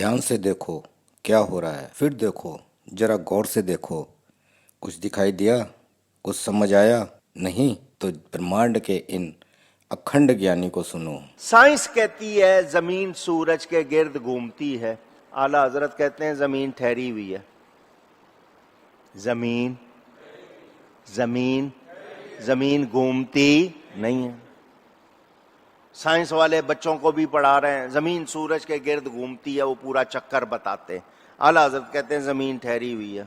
ध्यान से देखो क्या हो रहा है, फिर देखो, जरा गौर से देखो। कुछ दिखाई दिया? कुछ समझ आया? नहीं तो ब्रह्मांड के इन अखंड ज्ञानी को सुनो। साइंस कहती है जमीन सूरज के गिर्द घूमती है। आला हजरत कहते हैं जमीन ठहरी हुई है। जमीन जमीन जमीन घूमती नहीं है। साइंस वाले बच्चों को भी पढ़ा रहे हैं, जमीन सूरज के गिर्द घूमती है, वो पूरा चक्कर बताते हैं। आला हजरत कहते हैं जमीन ठहरी हुई है।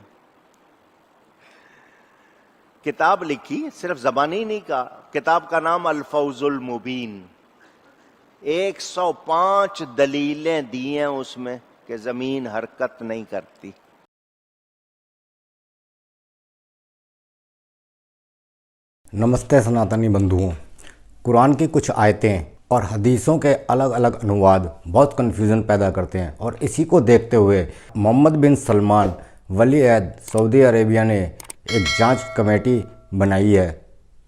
किताब लिखी, सिर्फ जबानी नहीं कहा। किताब का नाम अल-फौजुल मुबीन। 105 दलीलें दी हैं उसमें कि जमीन हरकत नहीं करती। नमस्ते सनातनी बंधुओं। कुरान की कुछ आयतें और हदीसों के अलग अलग अनुवाद बहुत कन्फ्यूज़न पैदा करते हैं और इसी को देखते हुए मोहम्मद बिन सलमान वली अहद सऊदी अरेबिया ने एक जांच कमेटी बनाई है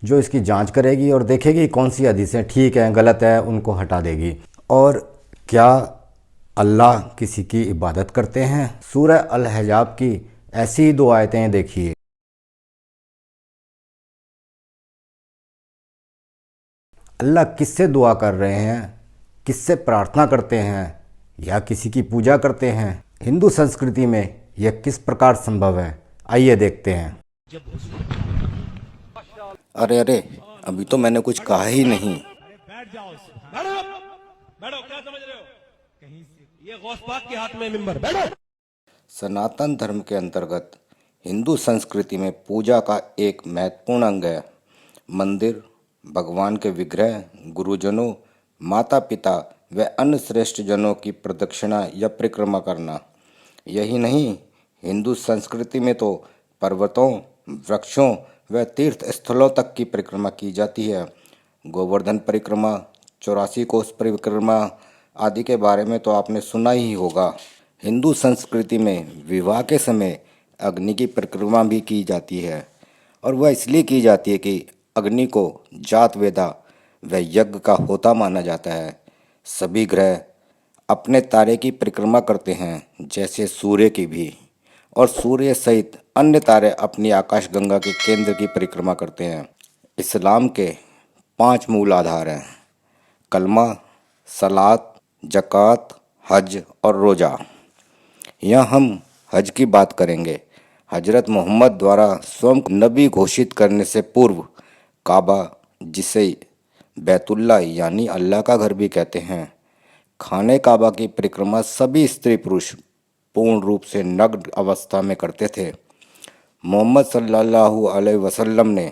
जो इसकी जांच करेगी और देखेगी कौन सी हदीसें ठीक हैं, गलत है, उनको हटा देगी। और क्या अल्लाह किसी की इबादत करते हैं? सूरह अल हजाब की ऐसी ही 2 आयतें देखिए। अल्लाह किससे दुआ कर रहे हैं, किससे प्रार्थना करते हैं या किसी की पूजा करते हैं? हिंदू संस्कृति में यह किस प्रकार संभव है, आइए देखते हैं। अरे अरे, अभी तो मैंने कुछ कहा ही नहीं। बैठ जाओ, बैठो बैठो, क्या समझ रहे हो? कहीं से ये गौस पाक के हाथ में मिंबर, बैठो। सनातन धर्म के अंतर्गत हिंदू संस्कृति में पूजा का एक महत्वपूर्ण अंग है मंदिर, भगवान के विग्रह, गुरुजनों, माता पिता व अन्य श्रेष्ठ जनों की प्रदक्षिणा या परिक्रमा करना। यही नहीं, हिंदू संस्कृति में तो पर्वतों, वृक्षों व तीर्थ स्थलों तक की परिक्रमा की जाती है। गोवर्धन परिक्रमा, 84 कोस परिक्रमा आदि के बारे में तो आपने सुना ही होगा। हिंदू संस्कृति में विवाह के समय अग्नि की परिक्रमा भी की जाती है और वह इसलिए की जाती है कि अग्नि को जात वेदा व यज्ञ का होता माना जाता है। सभी ग्रह अपने तारे की परिक्रमा करते हैं, जैसे सूर्य की भी, और सूर्य सहित अन्य तारे अपनी आकाशगंगा के केंद्र की परिक्रमा करते हैं। इस्लाम के 5 मूल आधार हैं: कलमा, सलात, ज़कात, हज और रोज़ा। यहाँ हम हज की बात करेंगे। हजरत मोहम्मद द्वारा स्वयं को नबी घोषित करने से पूर्व काबा, जिसे बैतुल्ला यानी अल्लाह का घर भी कहते हैं, खाने काबा की परिक्रमा सभी स्त्री पुरुष पूर्ण रूप से नग्न अवस्था में करते थे। मोहम्मद सल्लल्लाहु अलैहि वसल्लम ने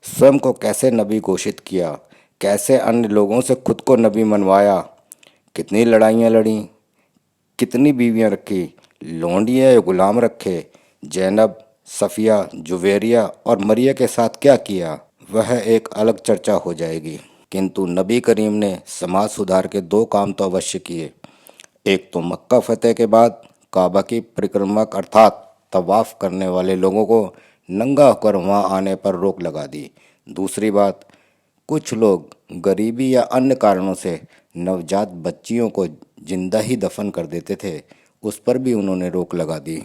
स्वयं को कैसे नबी घोषित किया, कैसे अन्य लोगों से खुद को नबी मनवाया, कितनी लड़ाइयाँ लड़ी, कितनी बीवियाँ रखी, लौंडियाँ या गुलाम रखे, जैनब, सफ़िया, जुवेरिया और मरिया के साथ क्या किया, वह एक अलग चर्चा हो जाएगी। किंतु नबी करीम ने समाज सुधार के 2 काम तो अवश्य किए। एक तो मक्का फतेह के बाद काबा की परिक्रमा अर्थात तवाफ करने वाले लोगों को नंगा होकर वहां आने पर रोक लगा दी। दूसरी बात, कुछ लोग गरीबी या अन्य कारणों से नवजात बच्चियों को जिंदा ही दफन कर देते थे, उस पर भी उन्होंने रोक लगा दी।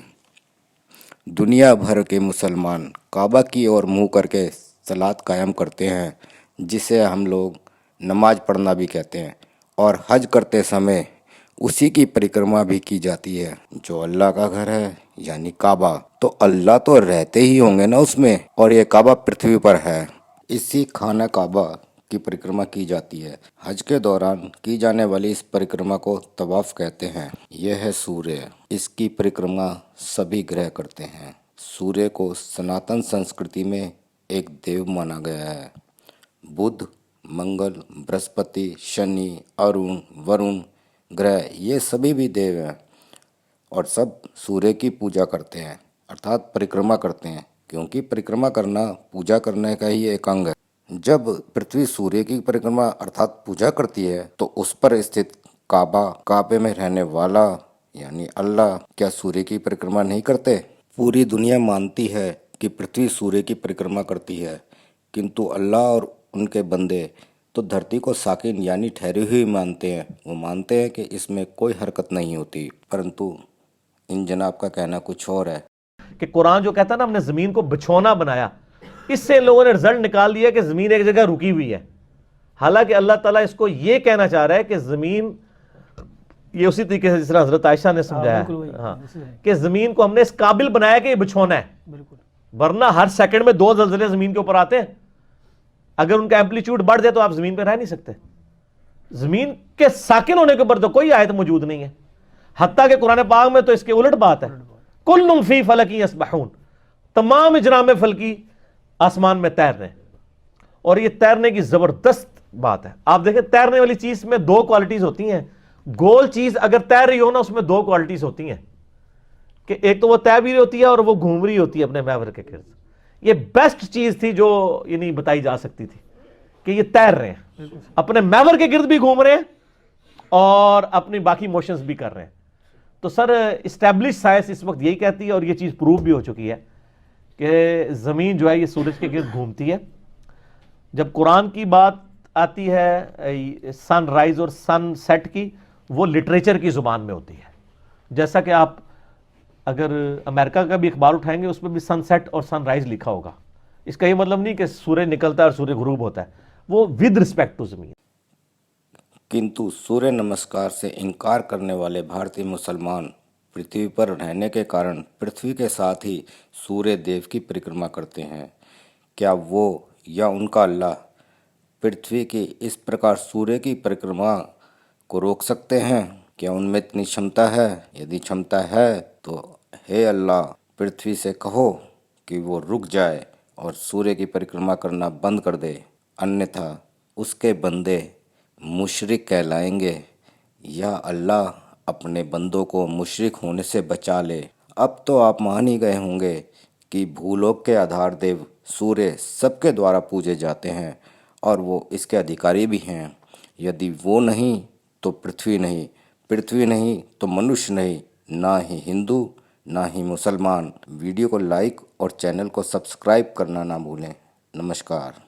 दुनिया भर के मुसलमान काबा की ओर मुँह करके सलात कायम करते हैं, जिसे हम लोग नमाज पढ़ना भी कहते हैं, और हज करते समय उसी की परिक्रमा भी की जाती है। जो अल्लाह का घर है यानी काबा, तो अल्लाह तो रहते ही होंगे ना उसमें, और ये काबा पृथ्वी पर है। इसी खाना काबा की परिक्रमा की जाती है। हज के दौरान की जाने वाली इस परिक्रमा को तवाफ कहते हैं। यह है सूर्य, इसकी परिक्रमा सभी ग्रह करते हैं। सूर्य को सनातन संस्कृति में एक देव माना गया है। बुध, मंगल, बृहस्पति, शनि, अरुण, वरुण ग्रह ये सभी भी देव हैं और सब सूर्य की पूजा करते हैं अर्थात परिक्रमा करते हैं, क्योंकि परिक्रमा करना पूजा करने का ही एक अंग है। जब पृथ्वी सूर्य की परिक्रमा अर्थात पूजा करती है तो उस पर स्थित काबा, काबे में रहने वाला यानी अल्लाह क्या सूर्य की परिक्रमा नहीं करते? पूरी दुनिया मानती है कि पृथ्वी सूर्य की परिक्रमा करती है, किंतु अल्लाह और उनके बंदे तो धरती को साकिन यानी ठहरी हुई मानते हैं। वो मानते हैं कि इसमें कोई हरकत नहीं होती, परंतु इन जनाब का कहना कुछ और है कि कुरान जो कहता है ना हमने जमीन को बिछौना बनाया, इससे इन लोगों ने रिजल्ट निकाल दिया कि जमीन एक जगह रुकी हुई है। हालांकि अल्लाह ताला इसको यह कहना चाह रहा है कि जमीन, ये उसी तरीके से जिस तरह हजरत आयशा ने समझाया, हाँ, कि जमीन को हमने इस काबिल बनाया कि ये बिछौना है, वरना हर सेकंड में 2 ज़लज़ले जमीन के ऊपर आते हैं। अगर उनका एम्पलीट्यूड बढ़ जाए तो आप जमीन पर रह नहीं सकते। जमीन के साकिन होने के ऊपर तो कोई आयत मौजूद नहीं है, हत्ता के कुरान पाक में तो इसके उलट बात है। कुल्लुम फी फलकी यसबहून, तमाम इजराम फलकी आसमान में तैर रहे हैं। और ये तैरने की जबरदस्त बात है। आप देखें तैरने वाली चीज में 2 क्वालिटीज होती हैं। गोल चीज अगर तैर रही हो ना, उसमें 2 क्वालिटीज होती हैं कि एक तो वो तैर भी रही होती है और वो घूम रही होती है अपने महवर के गिर्द। ये बेस्ट चीज थी जो ये नहीं बताई जा सकती थी कि ये तैर रहे हैं, अपने महवर के गिर्द भी घूम रहे हैं और अपनी बाकी मोशंस भी कर रहे हैं। तो सर इस्टेब्लिश साइंस इस वक्त यही कहती है, और ये चीज प्रूव भी हो चुकी है कि जमीन जो है ये सूरज के गिर्द घूमती है। जब कुरान की बात आती है सनराइज और सनसेट की, वो लिटरेचर की जुबान में होती है। जैसा कि आप अगर अमेरिका का भी अखबार उठाएंगे उसमें भी सनसेट और सनराइज लिखा होगा। इसका ये मतलब नहीं कि सूर्य निकलता है और सूर्य गुरूब होता है, वो विद रिस्पेक्ट टू जमीन। किंतु सूर्य नमस्कार से इनकार करने वाले भारतीय मुसलमान पृथ्वी पर रहने के कारण पृथ्वी के साथ ही सूर्य देव की परिक्रमा करते हैं। क्या वो या उनका अल्लाह पृथ्वी की इस प्रकार सूर्य की परिक्रमा को रोक सकते हैं? क्या उनमें इतनी क्षमता है? यदि क्षमता है तो हे अल्लाह, पृथ्वी से कहो कि वो रुक जाए और सूर्य की परिक्रमा करना बंद कर दे, अन्यथा उसके बंदे मुशरिक कहलाएंगे। या अल्लाह अपने बंदों को मुशरिक होने से बचा ले। अब तो आप मान ही गए होंगे कि भूलोक के आधार देव सूर्य सबके द्वारा पूजे जाते हैं और वो इसके अधिकारी भी हैं। यदि वो नहीं तो पृथ्वी नहीं, पृथ्वी नहीं तो मनुष्य नहीं, ना ही हिंदू ना ही मुसलमान। वीडियो को लाइक और चैनल को सब्सक्राइब करना ना भूलें। नमस्कार।